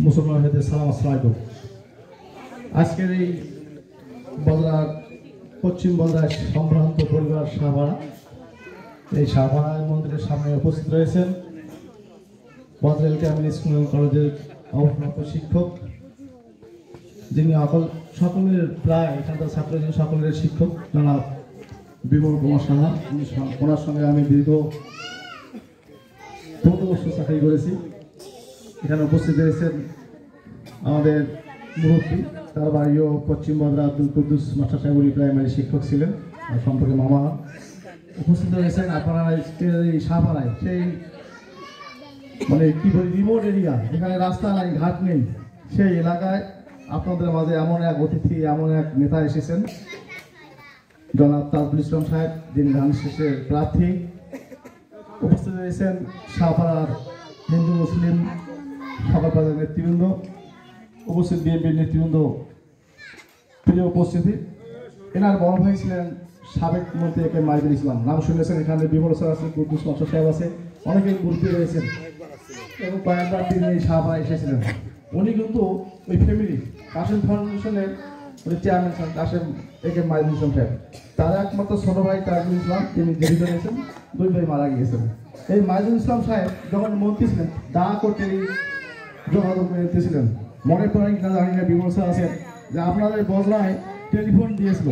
মুসলমান ভাইদের সালাম আসসালামু আলাইকুম। আজকের এই বদরার পশ্চিম বদরার সম্ভ্রান্ত পরিবার শাহপাড়া, এই শাহপাড়া মন্দিরের সামনে উপস্থিত রয়েছেন বদরা এলকে স্কুল কলেজের অবসরপ্রাপ্ত শিক্ষক, যিনি সকলের প্রায় এখানকার ছাত্র সকলের শিক্ষক জনাব বিমল কুমার সাহা। ওনার সঙ্গে আমি দীর্ঘ 15 বছর চাকরি করেছি। এখানে উপস্থিত রয়েছেন আমাদের মুরব্বী, তার বাড়িও পশ্চিম বদরা আব্দুল কুদ্দুস মাস্টার সাহেব প্রাইমারি শিক্ষক ছিলেন, আর সম্পর্কে মামা। উপস্থিত রয়েছেন আপনারা এই শাহপাড়ায়, সেই মানে কি বলি রিমোট এরিয়া, যেখানে রাস্তা নাই ঘাট নেই, সেই এলাকায় আপনাদের মাঝে এমন এক অতিথি, এমন এক নেতা এসেছেন জনাব তাজুল ইসলাম সাহেব, যিনি ধানের শীষের প্রার্থী। উপস্থিত রয়েছেন শাহপাড়ার হিন্দু মুসলিম সকল পর্যায়ের নেতৃবৃন্দ, উপস্থিত বিএনপির নেতৃবৃন্দ, প্রিয় উপস্থিতি। এনার বড় ভাই ছিলেন সাবেক মন্ত্রী একে মাইদুল ইসলাম, নাম শুনেছেন। এখানে বিমল স্যার আছে, কুদ্দুস মাস্টার সাহেব আছে, অনেকে ঘুরতে রয়েছেন এবং কয়েকবার তিনি এই শাহপাড়া এসেছিলেন। উনি কিন্তু ওই ফ্যামিলি কাশেম ফাউন্ডেশনের চেয়ারম্যান ছিলেন, কাশেম একে মাইদুল ইসলাম সাহেব। তার একমাত্র ছোট ভাই তাজুল ইসলাম, তিনি জীবিত রয়েছেন, 2 ভাই মারা গিয়েছেন। এই মাইদুল ইসলাম সাহেব যখন মন্ত্রী ছিলেন, দা করতে যোগাযোগ ছিলেন। মনে পড়েন কিনা জানি না, বিমল স্যার আছেন, যে আপনাদের বজরায় টেলিফোন দিয়েছিল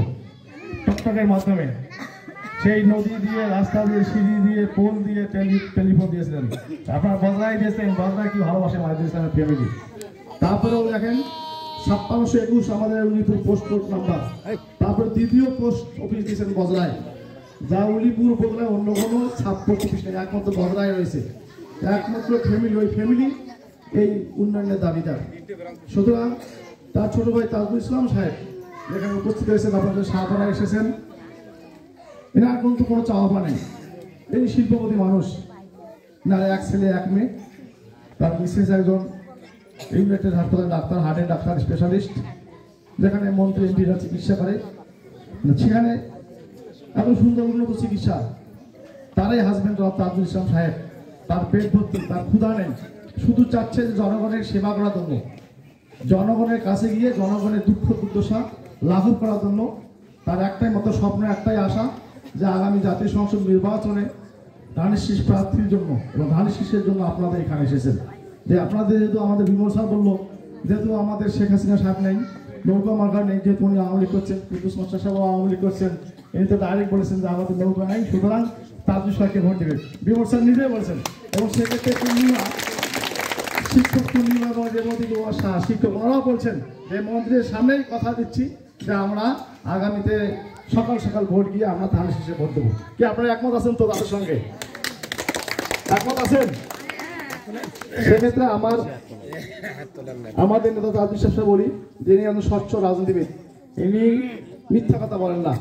টকটকের মাধ্যমে, সেই নদী দিয়ে, রাস্তা দিয়ে, সিঁড়ি দিয়ে, পোল দিয়ে টেলিফোন দিয়েছিলেন। আপনার বজরায় দিয়েছেন, বজরায় কি ভালোবাসে মাইদুল ইসলামের ফ্যামিলি। তারপরেও দেখেন 5621 আমাদের উলিপুর পোস্ট নাম্বার। তারপরে দ্বিতীয় পোস্ট অফিস দিয়েছেন বজরায়, যা উলিপুর উপজেলায় অন্য কোনো পোস্ট অফিস নেই, একমাত্র বজরায় রয়েছে। একমাত্র ফ্যামিলি, ওই ফ্যামিলি এই উন্নয়নের দাবিদার। সুতরাং তার ছোট ভাই তাজুল ইসলাম সাহেব যেখানে উপস্থিত হয়েছেন, আপনাদের শাহপাড়ায় এসেছেন, এনার কিন্তু কোনো চাওয়া নেই। এই শিল্পপতি মানুষ, এনার 1 ছেলে 1 মেয়ে, তার মিসেস একজন ইউনাইটেড হাসপাতাল ডাক্তার, হার্টের ডাক্তার স্পেশালিস্ট, যেখানে মন্ত্রী এমপিরা চিকিৎসা করে, সেখানে এত সুন্দর উন্নত চিকিৎসা। তারই হাজবেন্ড তাজুল ইসলাম সাহেব, তার পেট ভর্তি, তার ক্ষুধা নেই, শুধু চাচ্ছে যে জনগণের সেবা করার জন্য, জনগণের কাছে গিয়ে জনগণের দুঃখ দুর্দশা লাঘব করার জন্য। তার একটাই মতো স্বপ্ন, একটাই আশা, যে আগামী জাতীয় সংসদ নির্বাচনে ধানের শীষ প্রার্থীর জন্য এবং ধানের শীষের জন্য আপনাদের এখানে এসেছেন। যে আপনাদের যেহেতু আমাদের বিমল স্যার বললো, যেহেতু আমাদের শেখ হাসিনা সাহেব নেই, নৌকা মার্কার নেই, যেহেতু উনি আওয়ামী লীগ করছেন, কুদ্দুস মাস্টার সাহেব আওয়ামী লীগ করছেন, ইনি তো ডাইরেক্ট বলেছেন যে আমাদের নৌকা নেই, সুতরাং তাজুল সাহেবকে ভোট দেবেন। বিমল স্যার নিজেই বলেছেন। এবং সেক্ষেত্রে পূর্ণিমা শিক্ষক, পূর্ণিমা এবং রেবতী শাহ শিক্ষক, ওনারাও বলছেন যে মন্ত্রীর সামনেই কথা দিচ্ছি যে আমরা আগামীতে সকাল সকাল ভোট গিয়ে আমরা ধানের শীষে ভোট দেবো। কি আপনারা একমত আছেন তো তাদের সঙ্গে? একমত আছেন? সেক্ষেত্রে আমাদের নেতা তাজুল সাহেব বলি, যিনি একজন স্বচ্ছ রাজনীতিবিদ, ইনি মিথ্যা কথা বলেন না,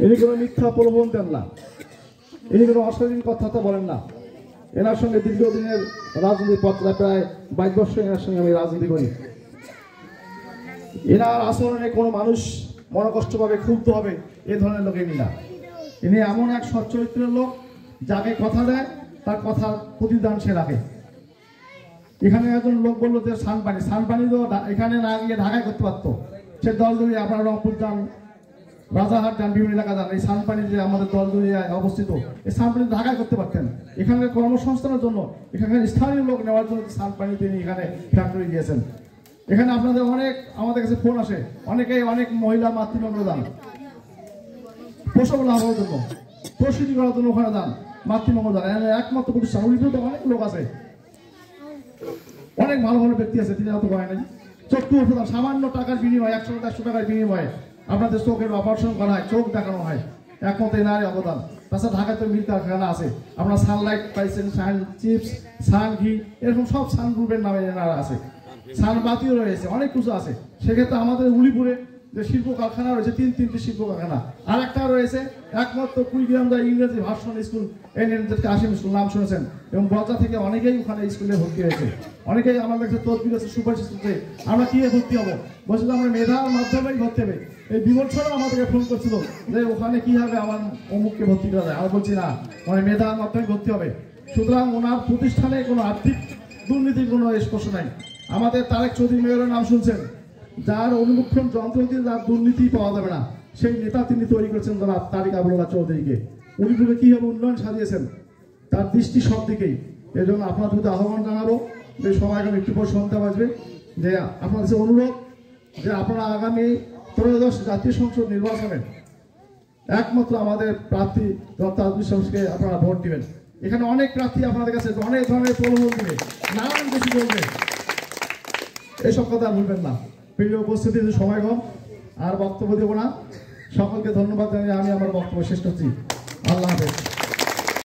ইনি কোনো মিথ্যা প্রলোভন দেন না, ইনি কোনো অশালীন কথা বলেন না। এনার সঙ্গে দীর্ঘদিনের রাজনীতির পথটা, প্রায় 22 বছর এনার সঙ্গে আমি রাজনীতি করি। এনার আচরণে কোনো মানুষ মনকষ্ট পাবে, ক্ষুব্ধ হবে, এ ধরনের লোক ইনি না। ইনি এমন এক সচ্চরিত্রের লোক, যাকে কথা দেয় তার কথার প্রতিদান সে রাখে। এখানে একজন লোক বললো যে সানপানি তো এখানে না গিয়ে ঢাকায় করতে পারতো, সে দল ধরে আপনারা রংপুর যান, রাজারহাট যান, বিভিন্ন এলাকা যান, এই সানপানি যে আমাদের দলদুলিয়ায় অবস্থিত, এই সানপানি ঢাকায় করতে পারতেন। এখানকার কর্মসংস্থানের জন্য, এখানকার স্থানীয় লোক নেওয়ার জন্য সানপানি তিনি এখানে ফ্যাক্টরি দিয়েছেন। এখানে আপনাদের আমাদের কাছে ফোন আসে, অনেক মহিলা মাতৃমঙ্গল যান, প্রসব লাভের জন্য, প্রসূতি করার জন্য ওখানে যান, মাতৃমঙ্গল যান। একমাত্র প্রতিষ্ঠান, উল্টো অনেক লোক আছে, অনেক ভালো ভালো ব্যক্তি আছে, তিনি অত হয় নাই। চক্ষু ওষুধ সামান্য টাকার বিনিময়ে, 100-150 টাকার বিনিময়ে আপনাদের চোখের অপারেশন করা হয়, চোখ দেখানো হয়, একমাত্র এনারই অবদান। তাছাড়া ঢাকায় তো মিল কারখানা আছে, আপনারা সানলাইট পাইছেন, সান চিপস, সান ঘি, এরকম সব সান গ্রুপের নামে এনারা আছে, সান বাতিও রয়েছে, অনেক কিছু আছে। সেক্ষেত্রে আমাদের উলিপুরে যে শিল্প কারখানা রয়েছে, 3টি শিল্প কারখানা, আর একটা রয়েছে একমাত্র কুড়িগ্রাম ইংরেজি ভার্সন স্কুল, কাশিম স্কুল, নাম শুনেছেন। এবং বজরা থেকে অনেকেই ওখানে স্কুলে ভর্তি হয়েছে, অনেকেই আমাদের কাছে তদবির আছে, সুপারিশ করছে আমরা কি ভর্তি হবো, বলছিল আমরা মেধার মাধ্যমেই ভর্তি হবে। এই বিমল ছাড়াও আমাদেরকে ফোন করছিল যে ওখানে কি হবে, আমার অমুককে ভর্তি করা যায়। আমরা বলছি না, মানে মেধার মাধ্যমে ভর্তি হবে। সুতরাং ওনার প্রতিষ্ঠানে কোনো আর্থিক দুর্নীতির কোনো স্পর্শ নাই। আমাদের তারেক চৌধুরী মেয়রের নাম শুনছেন, যার অনুমোক্ষণ যন্ত্র দিয়ে যার দুর্নীতি পাওয়া যাবে না, সেই নেতা তিনি তৈরি করেছেন জনাব তারেক আবুল্লাহ চৌধুরীকে। উনি পুরো কীভাবে উন্নয়ন সাজিয়েছেন, তার দৃষ্টি সব দিকেই। এই জন্য আপনার যদি আহ্বান জানাবো যে সময় এখন একটু পর শুনতে পারবে, যে আপনার কাছে অনুরোধ যে আপনারা আগামী 13দশ জাতীয় সংসদ নির্বাচনে একমাত্র আমাদের প্রার্থী ডক্টর আব্দুল শামসকে আপনারা ভোট দিবেন। এখানে অনেক প্রার্থী আপনাদের কাছে অনেক ধরনের প্রলোভন দিবে, নানান কিছু বলবে, এইসব কথা ভুলবেন না। প্রিয় উপস্থিতি, সময় কম, আর বক্তব্য দেবো না। সকলকে ধন্যবাদ জানিয়ে আমি আমার বক্তব্য শেষ করছি। আল্লাহ হাফেজ।